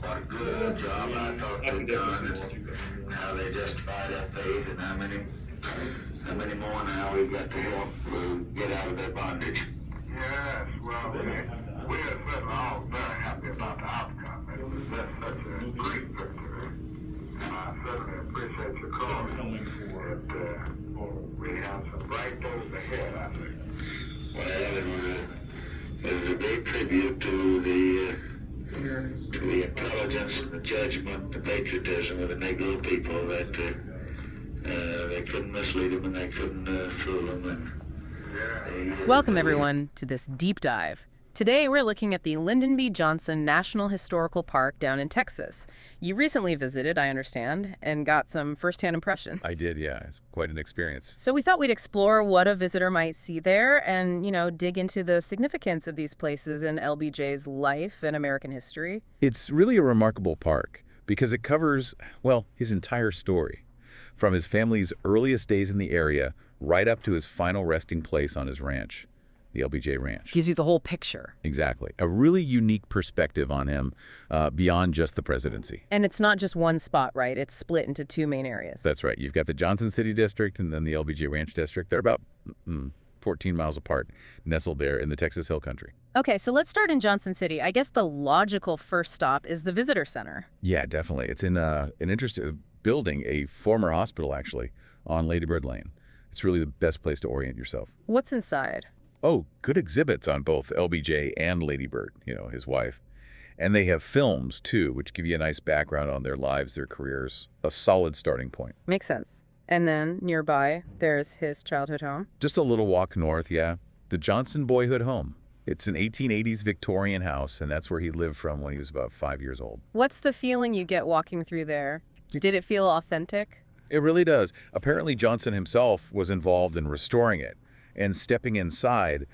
What a good job I thought I can they've definitely done, see what you've done. and how they justify that faith, and how many more now we've got to help get out of their bondage. Yes, well, we are certainly all very happy about the outcome. It was just such a great victory. And I certainly appreciate your call. We're filming for We have some bright days ahead, I think. Well, it was a great tribute to the intelligence, the judgment, the patriotism of the Negro people that they couldn't mislead them and they couldn't fool them. Welcome, everyone, to this deep dive. Today, we're looking at the Lyndon B. Johnson National Historical Park down in Texas. You recently visited, I understand, and got some firsthand impressions. I did, yeah. It's quite an experience. So we thought we'd explore what a visitor might see there and, dig into the significance of these places in LBJ's life and American history. It's really a remarkable park because it covers, well, his entire story. From his family's earliest days in the area right up to his final resting place on his ranch, the LBJ Ranch. Gives you the whole picture. Exactly. A really unique perspective on him beyond just the presidency. And it's not just one spot, right? It's split into two main areas. That's right. You've got the Johnson City District and then the LBJ Ranch District. They're about 14 miles apart, nestled there in the Texas Hill Country. Okay, so let's start in Johnson City. I guess the logical first stop is the visitor center. Yeah, definitely. It's in an interesting building, a former hospital, actually, on Lady Bird Lane. It's really the best place to orient yourself. What's inside? Oh, good exhibits on both LBJ and Lady Bird, his wife. And they have films, too, which give you a nice background on their lives, their careers. A solid starting point. Makes sense. And then nearby, there's his childhood home. Just a little walk north, yeah. The Johnson Boyhood home. It's an 1880s Victorian house, and that's where he lived from when he was about 5 years old. What's the feeling you get walking through there? Did it feel authentic? It really does. Apparently, Johnson himself was involved in restoring it. And stepping inside,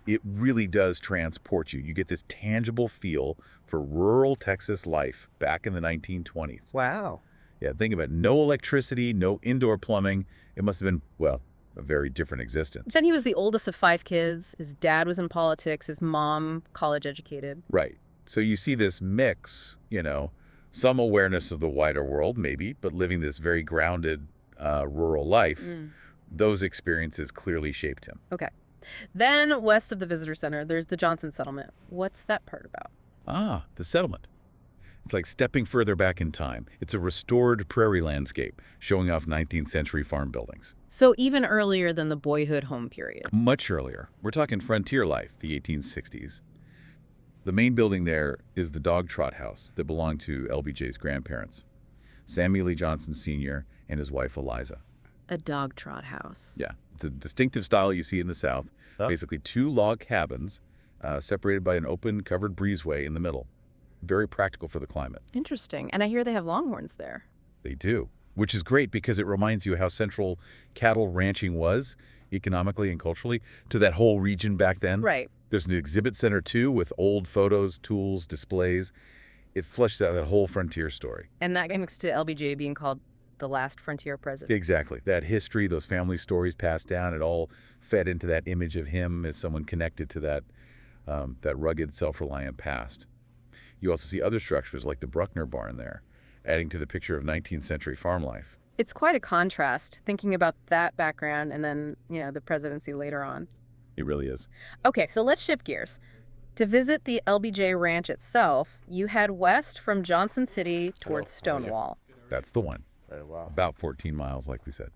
it really does transport you. You get this tangible feel for rural Texas life back in the 1920s. Wow. Yeah, think about it. No electricity, no indoor plumbing. It must have been, well, a very different existence. Then he was the oldest of 5 kids. His dad was in politics, his mom college educated. Right. So you see this mix, some awareness of the wider world maybe, but living this very grounded rural life. Those experiences clearly shaped him. Okay. Then west of the visitor center, there's the Johnson settlement. What's that part about? Ah, the settlement. It's like stepping further back in time. It's a restored prairie landscape showing off 19th century farm buildings. So even earlier than the Boyhood home period. Much earlier. We're talking frontier life, the 1860s. The main building there is the dog trot house that belonged to LBJ's grandparents, Samuel E. Johnson Sr. and his wife Eliza. A dog trot house. Yeah, it's a distinctive style you see in the South. Oh. Basically 2 log cabins separated by an open covered breezeway in the middle. Very practical for the climate. Interesting. And I hear they have longhorns there. They do, which is great because it reminds you how central cattle ranching was economically and culturally to that whole region back then. Right. There's an exhibit center, too, with old photos, tools, displays. It fleshes out that whole frontier story. And that connects to LBJ being called the last frontier president. Exactly. That history, those family stories passed down, it all fed into that image of him as someone connected to that rugged, self-reliant past. You also see other structures like the Bruckner barn there, adding to the picture of 19th century farm life. It's quite a contrast, thinking about that background and then, the presidency later on. It really is. Okay, so let's shift gears. To visit the LBJ Ranch itself, you head west from Johnson City towards Stonewall. That's the one. Wow. About 14 miles, like we said.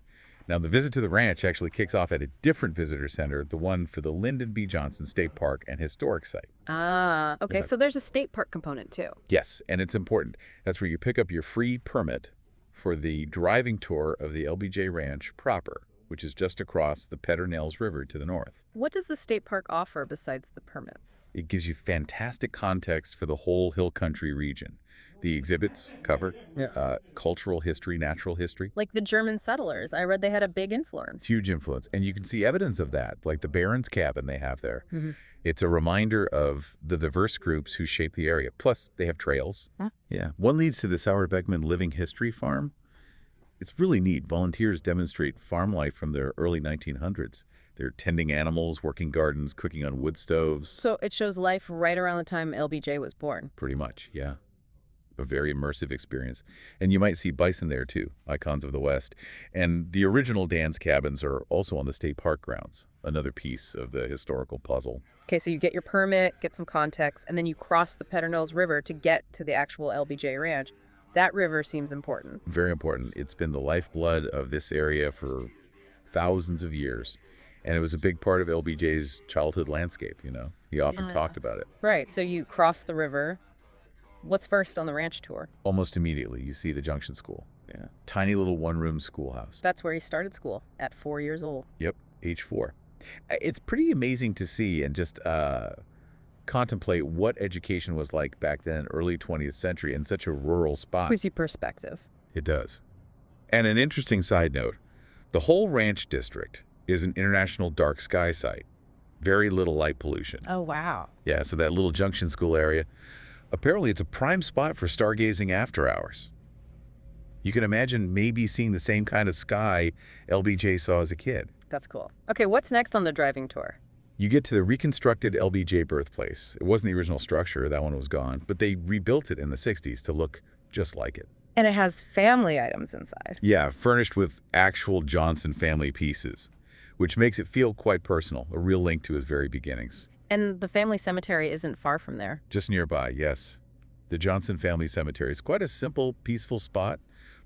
Now, the visit to the ranch actually kicks off at a different visitor center, the one for the Lyndon B. Johnson State Park and Historic Site. Ah, okay, so there's a state park component too. Yes, and it's important. That's where you pick up your free permit for the driving tour of the LBJ Ranch proper, which is just across the Pedernales River to the north. What does the state park offer besides the permits? It gives you fantastic context for the whole hill country region. The exhibits cover cultural history, natural history. Like the German settlers. I read they had a big influence. Huge influence. And you can see evidence of that, like the Baron's cabin they have there. Mm-hmm. It's a reminder of the diverse groups who shape the area. Plus, they have trails. Huh? Yeah. One leads to the Sauer Beckman Living History Farm. It's really neat. Volunteers demonstrate farm life from the early 1900s. They're tending animals, working gardens, cooking on wood stoves. So it shows life right around the time LBJ was born. Pretty much, yeah. a very immersive experience. And you might see bison there too, icons of the West. And the original Dan's cabins are also on the state park grounds, another piece of the historical puzzle. Okay, so you get your permit, get some context, and then you cross the Pedernals River to get to the actual LBJ Ranch. That river seems important. Very important. It's been the lifeblood of this area for thousands of years. And it was a big part of LBJ's childhood landscape, you know. He often talked about it. Right, so you cross the river. What's first on the ranch tour? Almost immediately, you see the Junction School. Yeah. Tiny little one-room schoolhouse. That's where he started school, at 4 years old. Yep, age 4. It's pretty amazing to see and just contemplate what education was like back then, early 20th century, in such a rural spot. Gives you perspective. It does. And an interesting side note, the whole ranch district is an international dark sky site. Very little light pollution. Oh, wow. Yeah, so that little Junction School area, apparently it's a prime spot for stargazing after hours. You can imagine maybe seeing the same kind of sky LBJ saw as a kid. That's cool. Okay, what's next on the driving tour? You get to the reconstructed LBJ birthplace. It wasn't the original structure, that one was gone, but they rebuilt it in the 60s to look just like it. And it has family items inside. Yeah, furnished with actual Johnson family pieces, which makes it feel quite personal, a real link to his very beginnings. And the family cemetery isn't far from there. Just nearby, yes. The Johnson family cemetery is quite a simple, peaceful spot,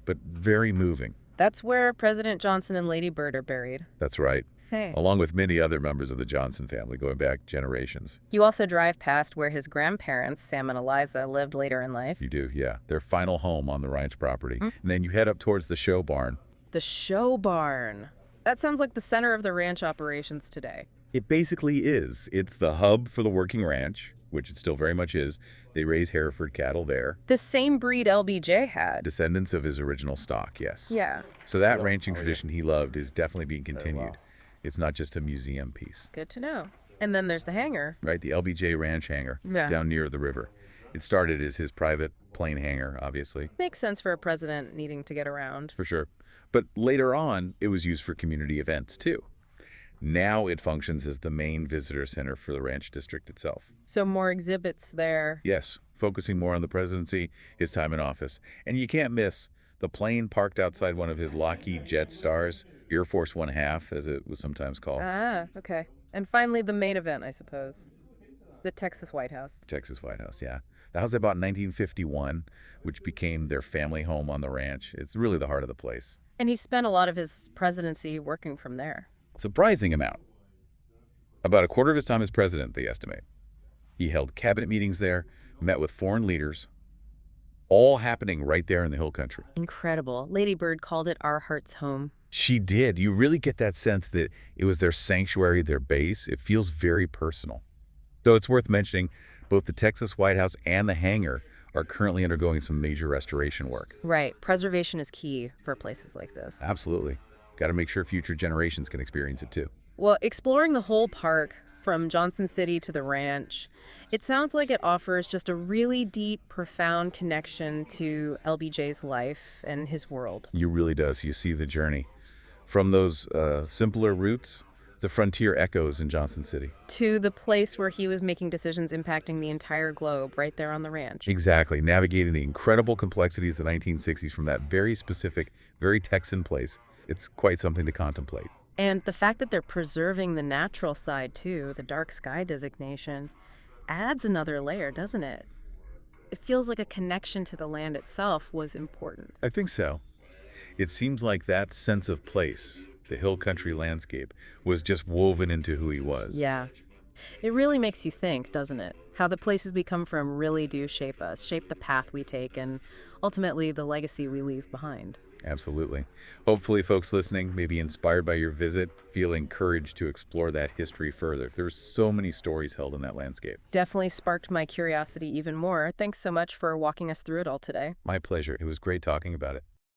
but very moving. That's where President Johnson and Lady Bird are buried. That's right. Hey. Along with many other members of the Johnson family going back generations. You also drive past where his grandparents, Sam and Eliza, lived later in life. You do, yeah. Their final home on the ranch property. And then you head up towards the show barn. The show barn. That sounds like the center of the ranch operations today. It basically is. It's the hub for the working ranch, which it still very much is. They raise Hereford cattle there. The same breed LBJ had. Descendants of his original stock, yes. Yeah. So that ranching tradition he loved is definitely being continued. It's not just a museum piece. Good to know. And then there's the hangar. Right, the LBJ Ranch hangar down near the river. It started as his private plane hangar, obviously. Makes sense for a president needing to get around. For sure. But later on, it was used for community events, too. Now it functions as the main visitor center for the ranch district itself. So more exhibits there. Yes, focusing more on the presidency, his time in office. And you can't miss the plane parked outside one of his Lockheed Jetsstars, Air Force 1/2, as it was sometimes called. Ah, okay. And finally, the main event, I suppose. The Texas White House. Texas White House, yeah. The house they bought in 1951, which became their family home on the ranch. It's really the heart of the place. And he spent a lot of his presidency working from there. Surprising amount. About a quarter of his time as president, they estimate. He held cabinet meetings there, met with foreign leaders, all happening right there in the hill country. Incredible. Lady Bird called it our heart's home. She did. You really get that sense that it was their sanctuary, their base. It feels very personal. Though it's worth mentioning, both the Texas White House and the hangar are currently undergoing some major restoration work. Right. Preservation is key for places like this. Absolutely. Got to make sure future generations can experience it too. Well, exploring the whole park, from Johnson City to the ranch, it sounds like it offers just a really deep, profound connection to LBJ's life and his world. You really does. You see the journey. From those simpler roots, the frontier echoes in Johnson City. To the place where he was making decisions impacting the entire globe, right there on the ranch. Exactly. Navigating the incredible complexities of the 1960s from that very specific, very Texan place. It's quite something to contemplate. And the fact that they're preserving the natural side, too, the dark sky designation, adds another layer, doesn't it? It feels like a connection to the land itself was important. I think so. It seems like that sense of place, the hill country landscape, was just woven into who he was. Yeah. It really makes you think, doesn't it? How the places we come from really do shape us, shape the path we take, and ultimately the legacy we leave behind. Absolutely. Hopefully, folks listening may be inspired by your visit, feel encouraged to explore that history further. There's so many stories held in that landscape. Definitely sparked my curiosity even more. Thanks so much for walking us through it all today. My pleasure. It was great talking about it.